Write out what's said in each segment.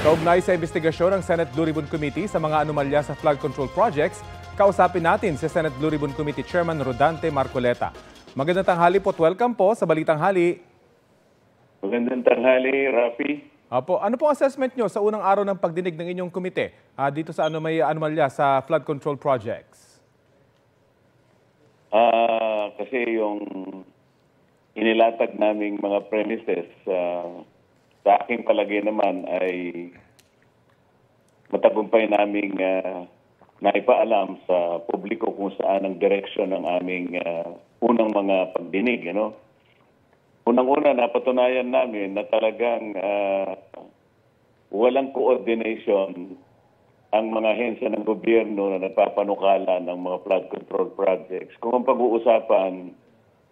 Kaugnay sa investigasyon ng Senate Blue Ribbon Committee sa mga anomalya sa flood control projects, kausapin natin si Senate Blue Ribbon Committee Chairman Rodante Marcoleta. Magandang tanghali po at welcome po sa Balitang Hali. Magandang tanghali, Rafi. Apo, ano po assessment nyo sa unang araw ng pagdinig ng inyong komite dito sa may anomalya sa flood control projects? Kasi yung inilatag naming mga premises, sa aking palagay naman ay matagumpay naming naipaalam sa publiko kung saan ang direksyon ng aming unang mga pagdinig. Unang-una, napatunayan namin na talagang walang coordination ang mga ahensya ng gobyerno na nagpapanukala ng mga flood control projects. Kung ang pag-uusapan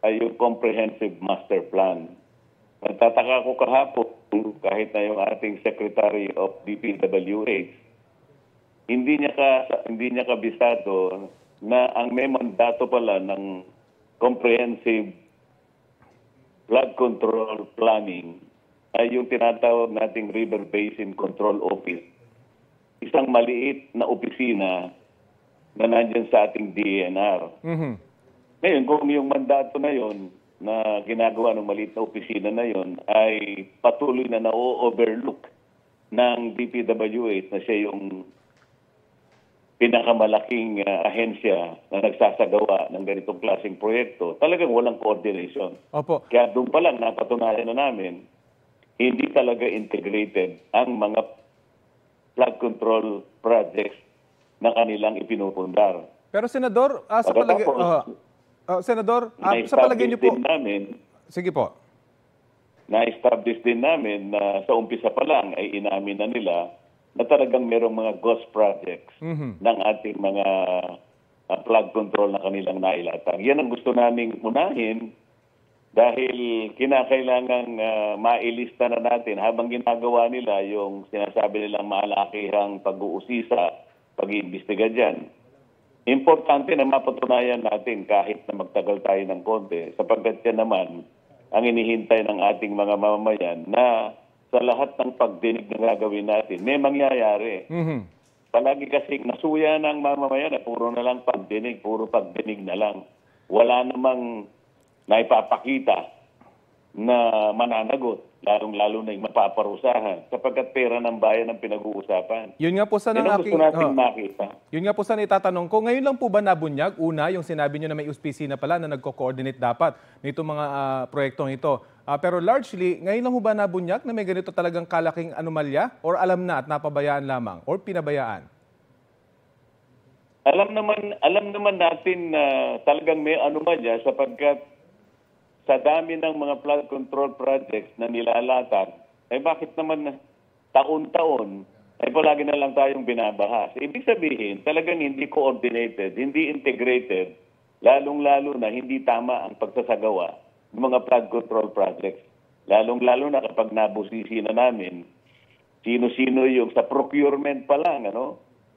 ay yung comprehensive master plan. Nagtataka ko kahapon, kahit na yung ating Secretary of DPWH, hindi niya kabisado na ang may mandato pala ng comprehensive flood control planning ay yung tinatawag nating River Basin Control Office. Isang maliit na opisina na nandyan sa ating DENR. Ngayon, kung yung mandato na yon na ginagawa ng maliit na opisina na yon ay patuloy na na-overlook ng DPWH na siya yung pinakamalaking ahensya na nagsasagawa ng ganitong klaseng proyekto, talagang walang coordination. Opo. Kaya doon pa lang napatunayan na namin, hindi talaga integrated ang mga flood control projects na kanilang ipinupundar. Pero Senador, sa palagay... Senador, sa palagay niyo po... Sige po. Na-establish din namin na sa umpisa pa lang ay inamin na nila na talagang merong mga ghost projects ng ating mga flood control na kanilang nailatag. Yan ang gusto naming unahin dahil kinakailangan mailista na natin habang ginagawa nila yung sinasabi nilang malakihang pag-uusisa, pag-iimbestiga dyan. Importante na mapatunayan natin kahit na magtagal tayo ng konti sapagkat yan naman ang inihintay ng ating mga mamamayan na sa lahat ng pagdinig na gagawin natin, may mangyayari. Palagi kasi nasuya ng mamamayan na puro na lang pagdinig, puro pagdinig na lang. Wala namang naipapakita na mananagot, lalong-lalo na yung mapaparusahan sapagkat pera ng bayan ang pinag-uusapan. Yun nga po sana gusto nating makita. Yun nga po sana itatanong ko, ngayon lang po ba nabunyag? Una, yung sinabi nyo na may opisina pala na nagko-coordinate dapat nito mga proyektong ito. Pero largely, ngayon lang po ba nabunyag na may ganito talagang kalaking anomalya? Or alam na at napabayaan lamang? Or pinabayaan? Alam naman natin na talagang may anomalya sapagkat sa dami ng mga flood control projects na nilalatag, ay bakit naman taon-taon ay palagi na lang tayong binabaha. Ibig sabihin, talagang hindi coordinated, hindi integrated, lalong-lalo na hindi tama ang pagsasagawa ng mga flood control projects. Lalong-lalo na kapag nabusisi na namin, sino-sino yung sa procurement pa lang,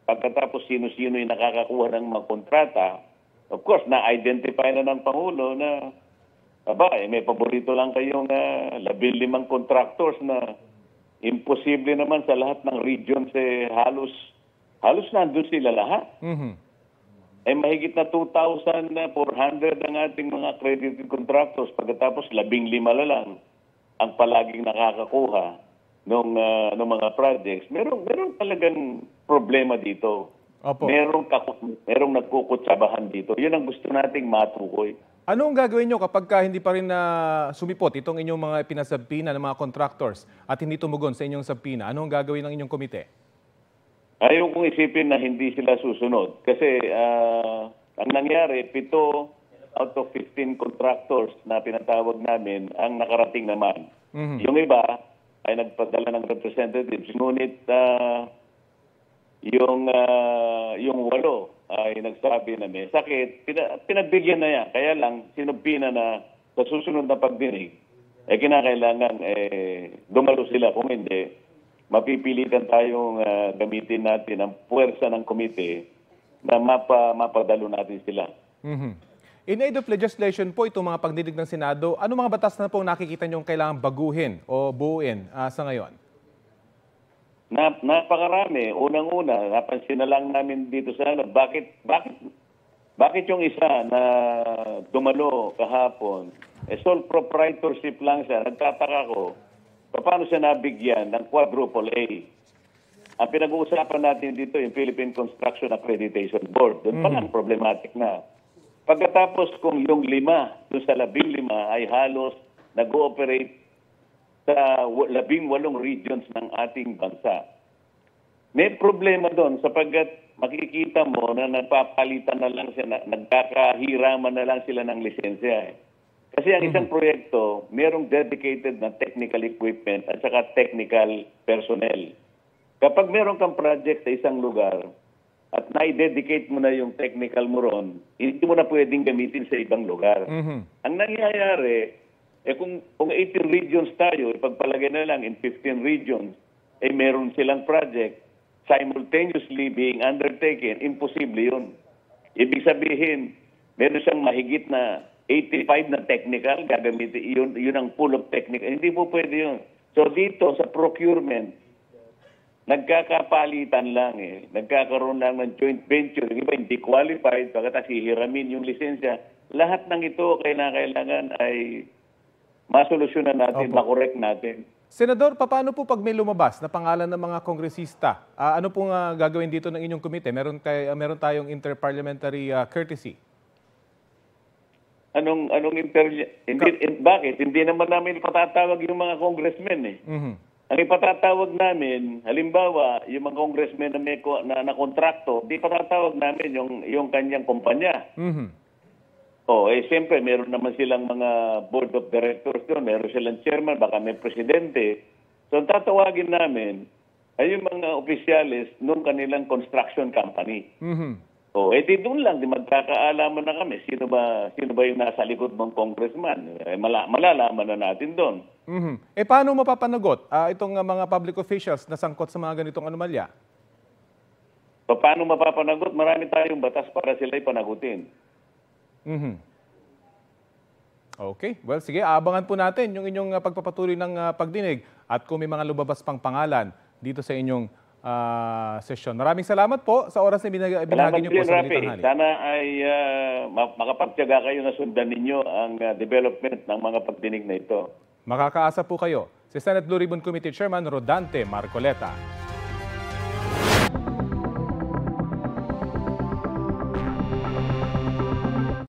pagkatapos sino-sino yung nakakakuha ng mga kontrata. Of course, na-identify na ng Pangulo na may paborito lang kayong 15 contractors na imposible naman sa lahat ng regions halos nandun sila lahat. Mahigit na 2,400 ang ating mga accredited contractors pagkatapos 15 na lang ang palaging nakakakuha ng mga projects. Meron talagang problema dito. Opo. Merong nagkukutsabahan dito. Yun ang gusto nating matukoy. Ano ang gagawin nyo kapag hindi pa rin sumipot itong inyong mga pinasabpina ng mga contractors at hindi tumugon sa inyong sabpina? Ano ang gagawin ng inyong komite? Ayaw kong isipin na hindi sila susunod. Kasi ang nangyari, 7 out of 15 contractors na pinatawag namin ang nakarating naman. Yung iba ay nagpadala ng representatives. Ngunit yung 8 ay nagsabi na may sakit, pinagbigyan na yan. Kaya lang, sinubpina na sa susunod na pagdinig, kinakailangan dumalo sila. Kung hindi, mapipilitan tayong gamitin natin ang puwersa ng komite na mapadalo natin sila. In aid of legislation po, itong mga pagdinig ng Senado, ano mga batas na po nakikita niyong kailangan baguhin o buuin sa ngayon? napakarami. Unang-una, napansin na lang namin dito sa bakit yung isa na dumalo kahapon, sole proprietorship lang siya. Nagtataka ko, paano siya nabigyan ng quadruple A? Ang pinag-uusapan natin dito yung Philippine Construction Accreditation Board. Doon pa lang problematic na. Pagkatapos kung yung 5, doon sa 15 ay halos nag-ooperate sa 18 regions ng ating bansa. May problema doon sapagkat makikita mo na nagpapalitan na lang sila, nagkakahiraman na lang sila ng lisensya. Kasi ang isang proyekto, merong dedicated na technical equipment at saka technical personnel. Kapag meron kang project sa isang lugar at na-dedicate mo na yung technical mo ron, hindi mo na pwedeng gamitin sa ibang lugar. Ang nangyayari, kung 18 regions tayo, ipagpalagay na lang in 15 regions, meron silang project, simultaneously being undertaken, imposible yun. Ibig sabihin, meron siyang mahigit na 85 na technical, gagamitin, yun ang pool of technical. Hindi po pwede yun. So dito sa procurement, nagkakapalitan lang Nagkakaroon lang ng joint venture. Yung iba hindi qualified, pagkatapos hihiramin yung lisensya. Lahat ng ito kailangan ay masolusyonan natin, makorek natin. Senador, paano po pag may lumabas na pangalan ng mga kongresista? Ano pong gagawin dito ng inyong komite? Meron tayong interparliamentary courtesy. Bakit? Hindi naman namin patatawag yung mga congressmen Ang ipatatawag namin, halimbawa, yung mga congressmen na kontrakto, di patatawag namin yung kanyang kumpanya. Siyempre, meron naman silang mga board of directors doon, meron silang chairman, baka may presidente. So, ang tatawagin namin ay yung mga opisyalis nung kanilang construction company. Di doon lang, magkakaalaman na kami. Sino ba yung nasa likod ng congressman? Malalaman na natin doon. Paano mapapanagot itong mga public officials na sangkot sa mga ganitong anomalya? Paano mapapanagot? Marami tayong batas para sila ipanagutin. Okay. Well, sige, aabangan po natin yung inyong pagpapatuloy ng pagdinig at kung may mga lumabas pang pangalan dito sa inyong sesyon. Maraming salamat po sa oras na binahagi niyo po sa Balitang Hali. Sana ay makapagtiyaga kayo na sundan ninyo ang development ng mga pagdinig na ito. Makakaasa po kayo si Senate Blue Ribbon Committee Chairman Rodante Marcoleta.